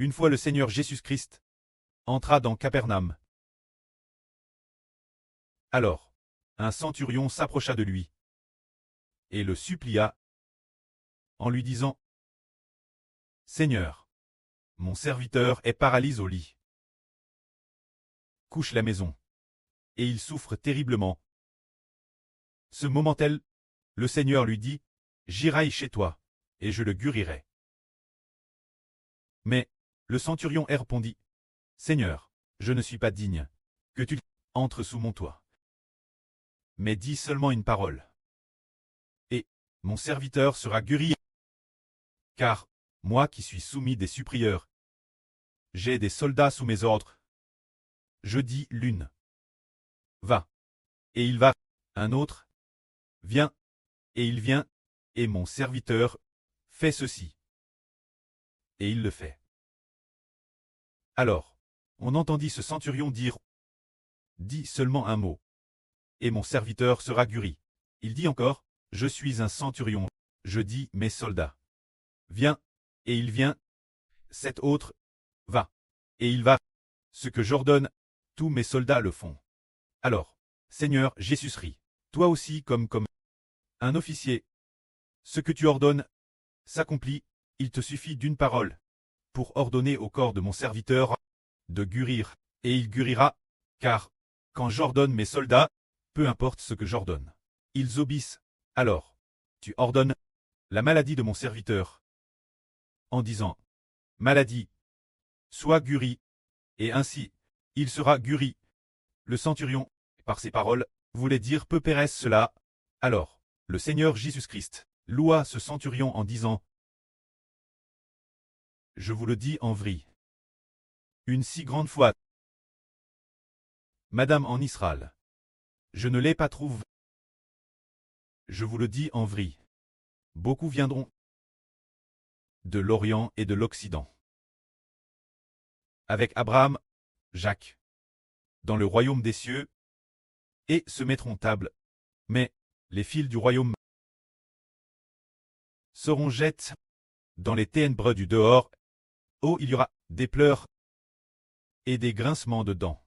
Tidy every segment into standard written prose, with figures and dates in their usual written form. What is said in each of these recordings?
Une fois le Seigneur Jésus-Christ entra dans Capernaum. Alors, un centurion s'approcha de lui et le supplia en lui disant : « Seigneur, mon serviteur est paralysé au lit. Couche la maison, et il souffre terriblement. » Ce moment-là, le Seigneur lui dit : « J'irai chez toi, et je le guérirai. » Mais le centurion répondit : « Seigneur, je ne suis pas digne que tu entres sous mon toit. Mais dis seulement une parole, et mon serviteur sera guéri. Car, moi qui suis soumis des supérieurs, j'ai des soldats sous mes ordres. Je dis l'une, va, et il va, un autre, viens, et il vient, et mon serviteur fait ceci. Et il le fait. » Alors, on entendit ce centurion dire : « Dis seulement un mot, et mon serviteur sera guéri. » Il dit encore : « Je suis un centurion, je dis mes soldats. Viens, et il vient. Cet autre, va, et il va. Ce que j'ordonne, tous mes soldats le font. » Alors, Seigneur Jésus rit, toi aussi comme un officier. Ce que tu ordonnes s'accomplit, il te suffit d'une parole pour ordonner au corps de mon serviteur de guérir, et il guérira, car, quand j'ordonne mes soldats, peu importe ce que j'ordonne, ils obéissent. Alors, tu ordonnes la maladie de mon serviteur, en disant : maladie, sois guéri, et ainsi, il sera guéri. Le centurion, par ces paroles, voulait dire peu péresse cela. Alors, le Seigneur Jésus-Christ loua ce centurion en disant : je vous le dis en vrai, une si grande foi, Madame en Israël, je ne l'ai pas trouvé. Je vous le dis en vrai, beaucoup viendront de l'Orient et de l'Occident, avec Abraham, Jacques, dans le royaume des cieux, et se mettront table, mais les fils du royaume seront jetés dans les ténèbres du dehors, où il y aura des pleurs et des grincements de dents.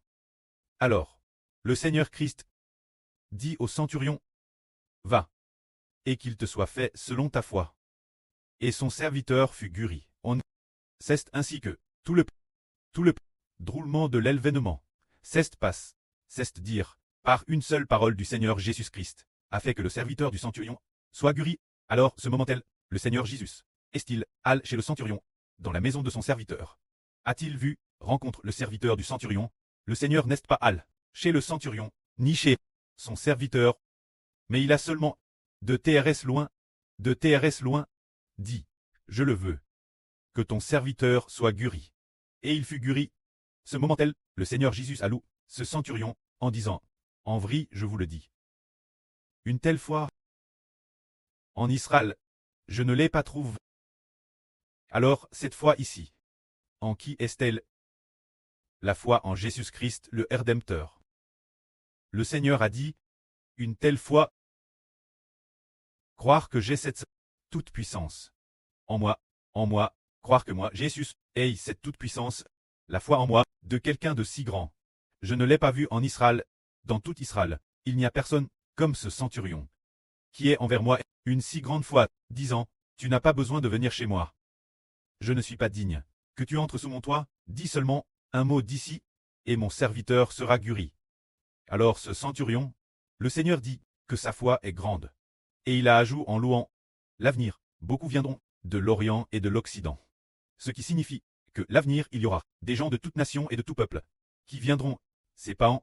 Alors, le Seigneur Christ dit au centurion : va, et qu'il te soit fait selon ta foi. Et son serviteur fut guéri. C'est ainsi que tout le drôlement de l'événement passe, dire, par une seule parole du Seigneur Jésus-Christ, a fait que le serviteur du centurion soit guéri. Alors, ce moment-là, le Seigneur Jésus est-il allé chez le centurion, dans la maison de son serviteur. A-t-il vu, rencontre le serviteur du centurion, le Seigneur n'est pas allé chez le centurion, ni chez son serviteur, mais il a seulement, de TRS loin, dit : je le veux, que ton serviteur soit guéri. Et il fut guéri. Ce moment-là, le Seigneur Jésus alloue ce centurion, en disant : en vrai, je vous le dis, une telle foi en Israël, je ne l'ai pas trouvée. Alors, cette foi ici, en qui est-elle? La foi en Jésus-Christ, le Rédempteur. Le Seigneur a dit : une telle foi, croire que j'ai cette toute puissance en moi, croire que moi, Jésus, ai cette toute puissance, la foi en moi, de quelqu'un de si grand. Je ne l'ai pas vu en Israël, dans tout Israël, il n'y a personne comme ce centurion, qui est envers moi une si grande foi, disant : tu n'as pas besoin de venir chez moi. Je ne suis pas digne que tu entres sous mon toit, dis seulement un mot d'ici, et mon serviteur sera guéri. Alors ce centurion, le Seigneur dit que sa foi est grande. Et il a ajouté en louant l'avenir, beaucoup viendront de l'Orient et de l'Occident. Ce qui signifie que l'avenir, il y aura des gens de toute nation et de tout peuple qui viendront, c'est pas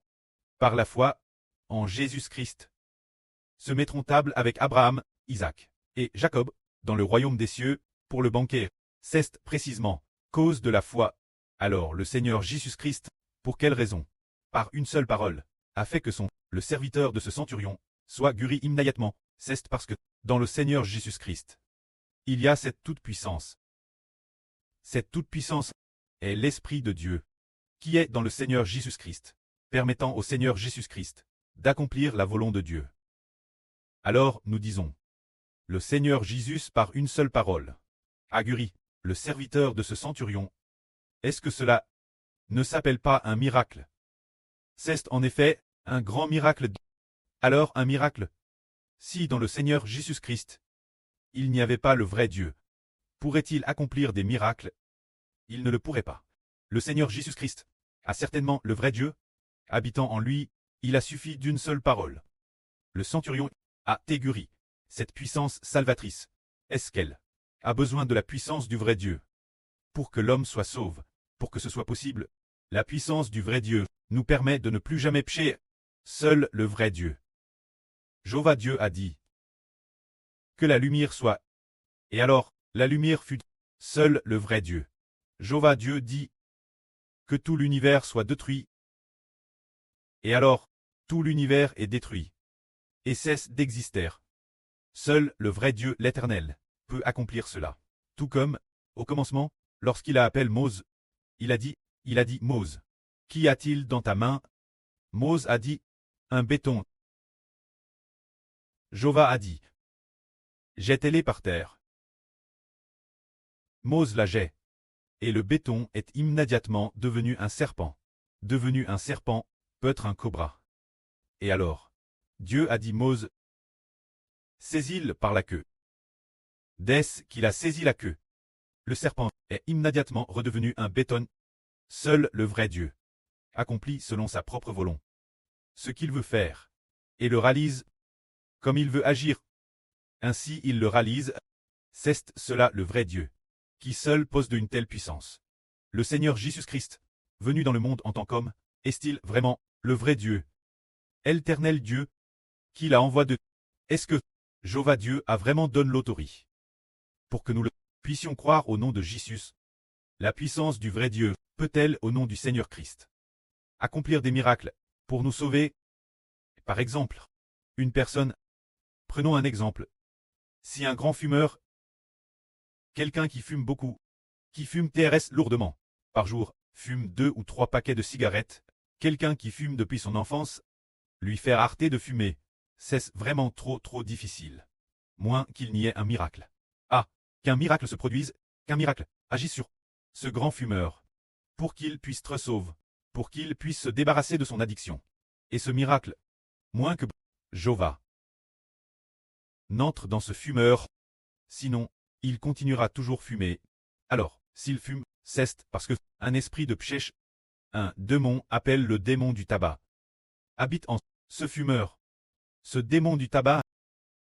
par la foi en Jésus-Christ, se mettront table avec Abraham, Isaac et Jacob dans le royaume des cieux pour le banquet. C'est précisément cause de la foi. Alors le Seigneur Jésus-Christ, pour quelle raison? Par une seule parole, a fait que le serviteur de ce centurion, soit guéri immédiatement. C'est parce que, dans le Seigneur Jésus-Christ, il y a cette toute-puissance. Cette toute-puissance est l'Esprit de Dieu, qui est dans le Seigneur Jésus-Christ, permettant au Seigneur Jésus-Christ d'accomplir la volonté de Dieu. Alors, nous disons, le Seigneur Jésus, par une seule parole, a guéri le serviteur de ce centurion, Est-ce que cela ne s'appelle pas un miracle? C'est en effet un grand miracle. Alors un miracle? Si dans le Seigneur Jésus-Christ, il n'y avait pas le vrai Dieu, pourrait-il accomplir des miracles? Il ne le pourrait pas. Le Seigneur Jésus-Christ a certainement le vrai Dieu. Habitant en lui, il a suffi d'une seule parole. Le centurion a guéri. Cette puissance salvatrice, est-ce qu'elle a besoin de la puissance du vrai Dieu? Pour que l'homme soit sauve, pour que ce soit possible, la puissance du vrai Dieu nous permet de ne plus jamais pécher. Seul le vrai Dieu. Jéhovah Dieu a dit que la lumière soit. Et alors, la lumière fut. Seul le vrai Dieu. Jéhovah Dieu dit que tout l'univers soit détruit. Et alors, tout l'univers est détruit et cesse d'exister. Seul le vrai Dieu, l'Éternel, peut accomplir cela. Tout comme, au commencement, lorsqu'il a appelé Mose, il a dit, Mose, qu'y a-t-il dans ta main? Mose a dit, un béton. Jéhovah a dit, jetez-les par terre. Mose la jette, et le béton est immédiatement devenu un serpent. Devenu un serpent, peut être un cobra. Et alors, Dieu a dit Mose, saisis-le par la queue. Dès qu'il a saisi la queue, le serpent est immédiatement redevenu un béton. Seul le vrai Dieu accomplit selon sa propre volonté ce qu'il veut faire, et le réalise comme il veut agir. Ainsi il le réalise. C'est cela le vrai Dieu, qui seul possède une telle puissance. Le Seigneur Jésus-Christ, venu dans le monde en tant qu'homme, est-il vraiment le vrai Dieu? Éternel Dieu, qui l'a envoyé de. Est-ce que Jéhovah Dieu a vraiment donné l'autorité pour que nous le puissions croire au nom de Jésus? La puissance du vrai Dieu peut-elle, au nom du Seigneur Christ, accomplir des miracles pour nous sauver? Par exemple, une personne. Prenons un exemple. Si un grand fumeur, quelqu'un qui fume beaucoup, qui fume TRS lourdement, par jour, fume 2 ou 3 paquets de cigarettes, quelqu'un qui fume depuis son enfance, lui faire arrêter de fumer, c'est vraiment trop difficile. Moins qu'il n'y ait un miracle. Ah, qu'un miracle se produise, qu'un miracle agisse sur ce grand fumeur, pour qu'il puisse être sauve, pour qu'il puisse se débarrasser de son addiction. Et ce miracle, moins que Jéhovah n'entre dans ce fumeur, sinon, il continuera toujours fumer. Alors, s'il fume, c'est parce que un esprit de pchèche, un démon appelle le démon du tabac, habite en ce fumeur. Ce démon du tabac,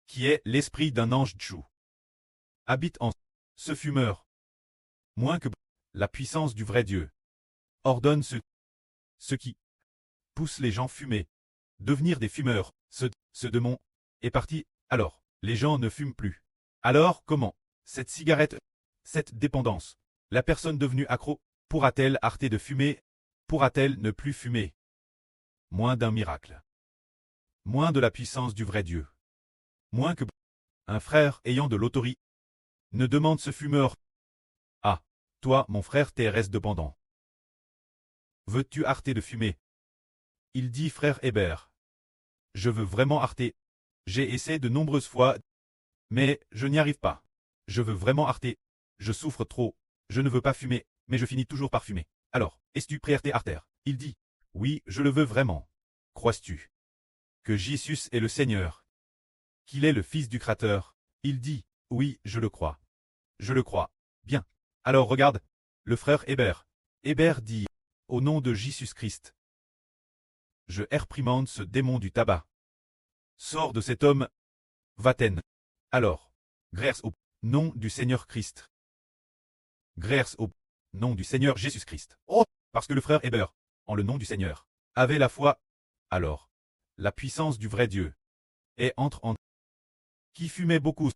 qui est l'esprit d'un ange tchou, habite en ce fumeur. Moins que la puissance du vrai Dieu ordonne ce qui pousse les gens fumer, devenir des fumeurs. Ce démon est parti, alors, les gens ne fument plus. Alors comment cette cigarette, cette dépendance, la personne devenue accro, pourra-t-elle arrêter de fumer? Pourra-t-elle ne plus fumer? Moins d'un miracle. Moins de la puissance du vrai Dieu. Moins que un frère ayant de l'autorité ne demande ce fumeur. Ah, toi, mon frère, t'es reste dépendant. Veux-tu arrêter de fumer? Il dit frère Hébert. Je veux vraiment arrêter. J'ai essayé de nombreuses fois, mais je n'y arrive pas. Je veux vraiment arrêter. Je souffre trop. Je ne veux pas fumer, mais je finis toujours par fumer. Alors, es-tu prêt à arrêter? Il dit, oui, je le veux vraiment. Crois-tu que Jésus est le Seigneur? Qu'il est le Fils du Créateur? Il dit, oui, je le crois. Je le crois. Bien. Alors regarde, le frère Hébert. Hébert dit, au nom de Jésus-Christ, je réprimande ce démon du tabac. Sors de cet homme. Va-t'en. Alors, grâce au nom du Seigneur Christ. Grâce au nom du Seigneur Jésus-Christ. Oh, parce que le frère Hébert, en le nom du Seigneur, avait la foi. Alors, la puissance du vrai Dieu est entre en qui fumait beaucoup.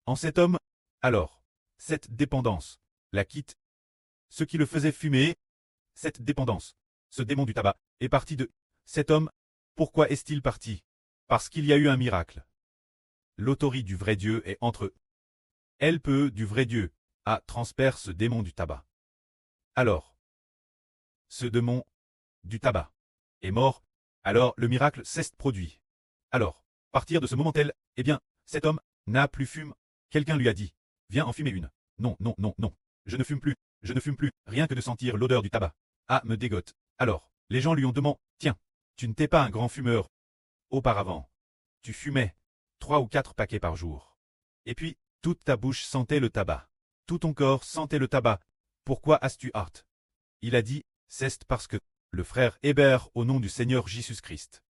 En cet homme, alors, cette dépendance la quitte. Ce qui le faisait fumer, cette dépendance, ce démon du tabac, est parti de cet homme. Pourquoi est-il parti? Parce qu'il y a eu un miracle. L'autorité du vrai Dieu est entre eux. Elle peut, du vrai Dieu, à transperce ce démon du tabac. Alors, ce démon du tabac est mort, alors le miracle s'est produit. Alors, partir de ce moment-là, eh bien, cet homme n'a plus fume. Quelqu'un lui a dit, viens en fumer une. Non, non, non, non, je ne fume plus, je ne fume plus, rien que de sentir l'odeur du tabac. Ah, me dégote. Alors, les gens lui ont demandé, tiens, tu n'étais pas un grand fumeur auparavant. Tu fumais 3 ou 4 paquets par jour. Et puis, toute ta bouche sentait le tabac. Tout ton corps sentait le tabac. Pourquoi as-tu hâte? Il a dit, c'est parce que le frère Hébert au nom du Seigneur Jésus-Christ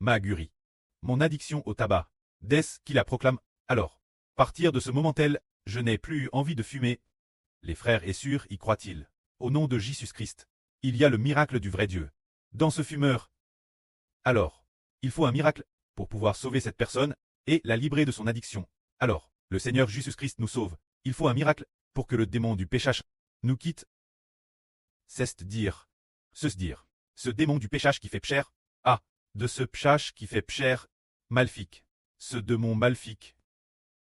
m'a guéri. Mon addiction au tabac, dès qu'il la proclame, alors, partir de ce moment-là, je n'ai plus eu envie de fumer. Les frères et sœurs y croient-ils? Au nom de Jésus-Christ, il y a le miracle du vrai Dieu dans ce fumeur. Alors, il faut un miracle pour pouvoir sauver cette personne et la libérer de son addiction. Alors, le Seigneur Jésus-Christ nous sauve. Il faut un miracle pour que le démon du péchage nous quitte. C'est dire. Ce démon du péchage qui fait pcher. Ah, de ce péchage qui fait pcher, malfique. Ce démon malfique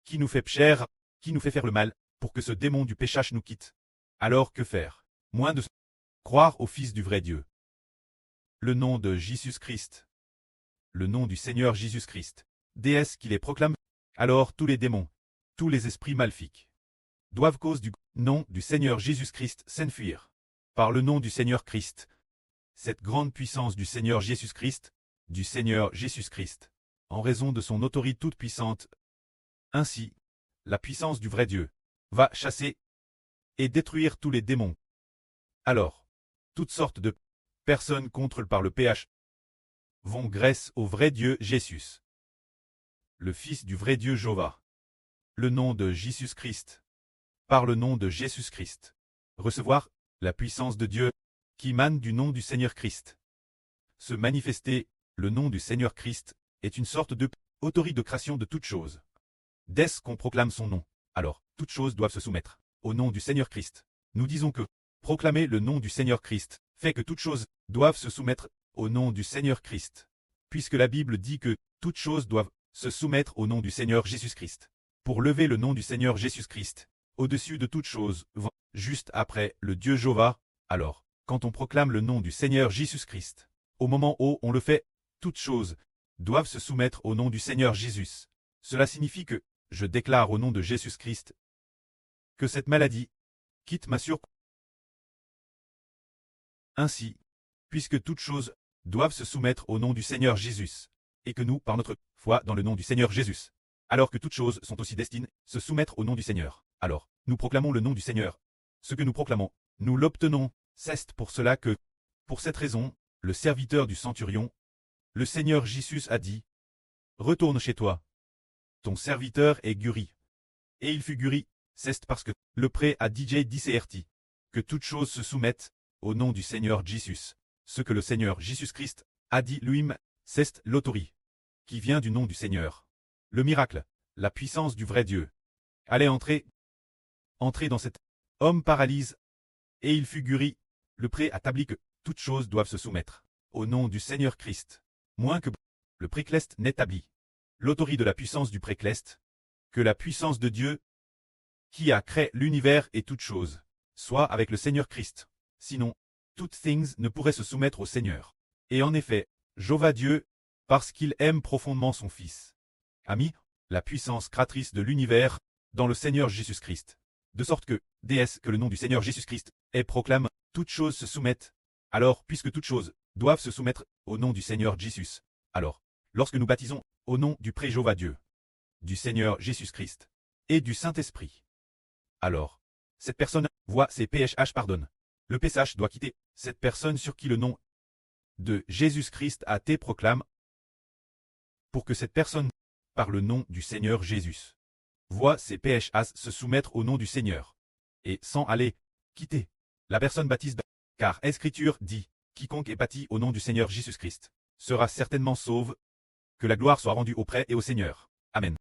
qui nous fait pcher, qui nous fait faire le mal, pour que ce démon du péchage nous quitte. Alors que faire? Moins de croire au Fils du vrai Dieu. Le nom de Jésus-Christ. Le nom du Seigneur Jésus-Christ. Déesse qui les proclame. Alors tous les démons, tous les esprits maléfiques, doivent cause du nom du Seigneur Jésus-Christ s'enfuir. Par le nom du Seigneur Christ. Cette grande puissance du Seigneur Jésus-Christ, en raison de son autorité toute puissante. Ainsi, la puissance du vrai Dieu va chasser et détruire tous les démons. Alors, toutes sortes de personnes contre par le péché vont grâce au vrai Dieu Jésus, le Fils du vrai Dieu Jéhovah. Le nom de Jésus-Christ. Par le nom de Jésus-Christ. Recevoir la puissance de Dieu qui émane du nom du Seigneur Christ. Se manifester, le nom du Seigneur Christ, est une sorte de autorité de création de toutes choses. Dès qu'on proclame son nom, alors, toutes choses doivent se soumettre au nom du Seigneur Christ. Nous disons que proclamer le nom du Seigneur Christ fait que toutes choses doivent se soumettre au nom du Seigneur Christ. Puisque la Bible dit que toutes choses doivent se soumettre au nom du Seigneur Jésus-Christ. Pour lever le nom du Seigneur Jésus-Christ, au-dessus de toutes choses, juste après le Dieu Jéhovah, alors, quand on proclame le nom du Seigneur Jésus-Christ, au moment où on le fait, toutes choses doivent se soumettre au nom du Seigneur Jésus. Cela signifie que, je déclare au nom de Jésus-Christ, que cette maladie quitte ma sur. Ainsi, puisque toutes choses doivent se soumettre au nom du Seigneur Jésus, et que nous, par notre foi dans le nom du Seigneur Jésus, alors que toutes choses sont aussi destinées se soumettre au nom du Seigneur, alors, nous proclamons le nom du Seigneur. Ce que nous proclamons, nous l'obtenons. C'est pour cela que, pour cette raison, le serviteur du centurion, le Seigneur Jésus a dit, retourne chez toi. Ton serviteur est guéri. Et il fut guéri, c'est parce que le prêtre a dit que toutes choses se soumettent au nom du Seigneur Jésus. Ce que le Seigneur Jésus-Christ a dit lui-même, c'est l'autorité qui vient du nom du Seigneur. Le miracle, la puissance du vrai Dieu. Allez entrer dans cet homme paralyse, et il fut guéri. Le prêtre a établi que toutes choses doivent se soumettre au nom du Seigneur Christ. Moins que le précleste n'établit l'autorité de la puissance du précleste, que la puissance de Dieu qui a créé l'univers et toutes choses, soit avec le Seigneur Christ. Sinon, toutes things ne pourraient se soumettre au Seigneur. Et en effet, Jéhovah Dieu, parce qu'il aime profondément son Fils, a mis la puissance créatrice de l'univers dans le Seigneur Jésus-Christ. De sorte que, déesse que le nom du Seigneur Jésus-Christ est proclame, toutes choses se soumettent. Alors, puisque toutes choses doivent se soumettre au nom du Seigneur Jésus, alors, lorsque nous baptisons au nom du pré-Jéhovah Dieu, du Seigneur Jésus-Christ et du Saint-Esprit, alors, cette personne voit ses péchés pardonnés. Le péchage doit quitter cette personne sur qui le nom de Jésus-Christ a été proclamé, pour que cette personne, par le nom du Seigneur Jésus, voit ses péchés se soumettre au nom du Seigneur, et sans aller quitter la personne baptiste, car Écriture dit, quiconque est baptisé au nom du Seigneur Jésus-Christ, sera certainement sauvé, que la gloire soit rendue auprès et au Seigneur. Amen.